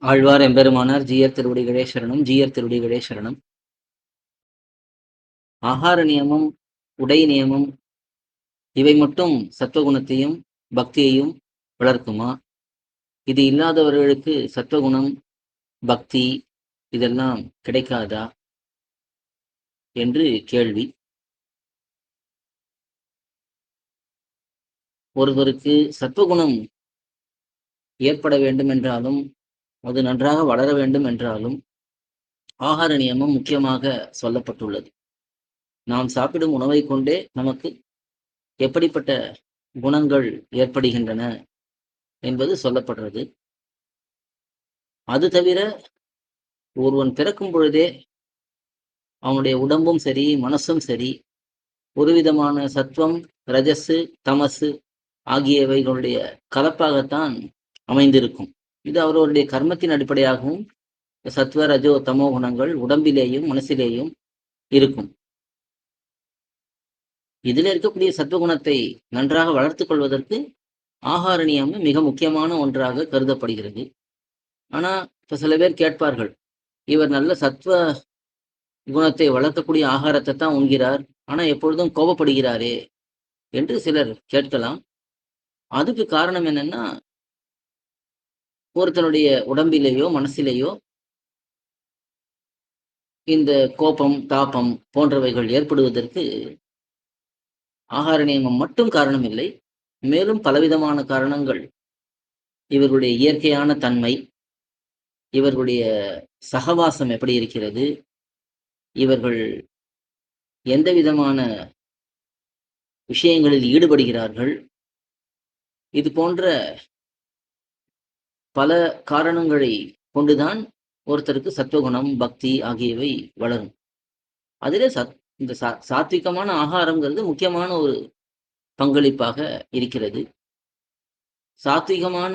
ஆழ்வார் எம்பெருமானார் ஜீயர் திருவடிகளே சரணம். ஜீயர் திருவடிகளே சரணம். ஆகார நியமம், உடை நியமம் இவை மட்டும் சத்துவகுணத்தையும் பக்தியையும் வளர்க்குமா? இது இல்லாதவர்களுக்கு சத்துவகுணம், பக்தி இதெல்லாம் கிடைக்காதா என்று கேள்வி. ஒருவருக்கு சத்துவகுணம் ஏற்பட வேண்டும் என்றாலும், அது நன்றாக வளர வேண்டும் என்றாலும் ஆகார நியமம் முக்கியமாக சொல்லப்பட்டுள்ளது. நாம் சாப்பிடும் உணவை கொண்டே நமக்கு எப்படிப்பட்ட குணங்கள் ஏற்படுகின்றன என்பது சொல்லப்படுறது. அது தவிர ஒருவன் பிறக்கும் பொழுதே அவனுடைய உடம்பும் சரி, மனசும் சரி, ஒரு விதமான சத்துவம், ரஜசு, தமசு ஆகியவைகளுடைய கலப்பாகத்தான் அமைந்திருக்கும். இது அவர்களுடைய கர்மத்தின் அடிப்படையாகவும் சத்வ, ரஜோ, தமோ குணங்கள் உடம்பிலேயும் மனசிலேயும் இருக்கும். இதில் இருக்கக்கூடிய சத்துவகுணத்தை நன்றாக வளர்த்துக் கொள்வதற்கு ஆகார நியமம் மிக முக்கியமான ஒன்றாக கருதப்படுகிறது. ஆனா இப்ப சில பேர் கேட்பார்கள், இவர் நல்ல சத்துவ குணத்தை வளர்க்கக்கூடிய ஆகாரத்தை தான் உண்கிறார், ஆனா எப்பொழுதும் கோபப்படுகிறாரே என்று சிலர் கேட்கலாம். அதுக்கு காரணம் என்னன்னா, ஒருத்தனுடைய உடம்பிலேயோ மனசிலேயோ இந்த கோபம், தாபம் போன்றவைகள் ஏற்படுவதற்கு ஆகார நியமம் மட்டும் காரணம் இல்லை. மேலும் பலவிதமான காரணங்கள், இவர்களுடைய இயற்கையான தன்மை, இவர்களுடைய சகவாசம் எப்படி இருக்கிறது, இவர்கள் எந்த விதமான விஷயங்களில் ஈடுபடுகிறார்கள், இது போன்ற பல காரணங்களை கொண்டுதான் ஒருத்தருக்கு சத்துவகுணம், பக்தி ஆகியவை வளரும். அதிலே இந்த சாத்விகமான ஆகாரம்ங்கிறது முக்கியமான ஒரு பங்களிப்பாக இருக்கிறது. சாத்விகமான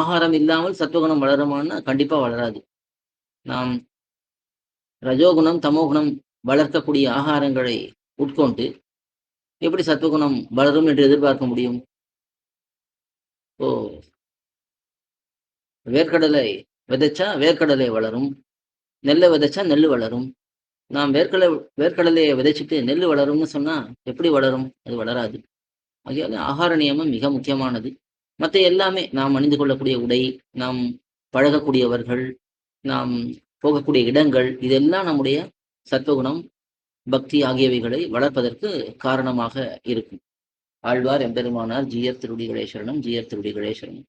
ஆகாரம் இல்லாமல் சத்துவகுணம் வளருமானா கண்டிப்பா வளராது. நாம் ரஜோகுணம், தமோகுணம் வளர்க்கக்கூடிய ஆகாரங்களை உட்கொண்டு எப்படி சத்துவகுணம் வளரும் என்று எதிர்பார்க்க முடியும்? ஓ, வேர்க்கடலை விதைச்சா வேர்க்கடலை வளரும், நெல்லை விதைச்சா நெல் வளரும். நாம் வேர்க்கடலையை விதைச்சிட்டு நெல் வளரும்னு சொன்னா எப்படி வளரும்? அது வளராது. ஆகையால ஆகார நியமம் மிக முக்கியமானது. மற்ற எல்லாமே, நாம் அணிந்து கொள்ளக்கூடிய உடை, நாம் பழகக்கூடியவர்கள், நாம் போகக்கூடிய இடங்கள், இதெல்லாம் நம்முடைய சத்துவகுணம், பக்தி ஆகியவைகளை வளர்ப்பதற்கு காரணமாக இருக்கும். ஆழ்வார் எம்பெருமானார் ஜீயர் திருவடிகளே சரணம். ஜீயர் திருவடிகளே சரணம்.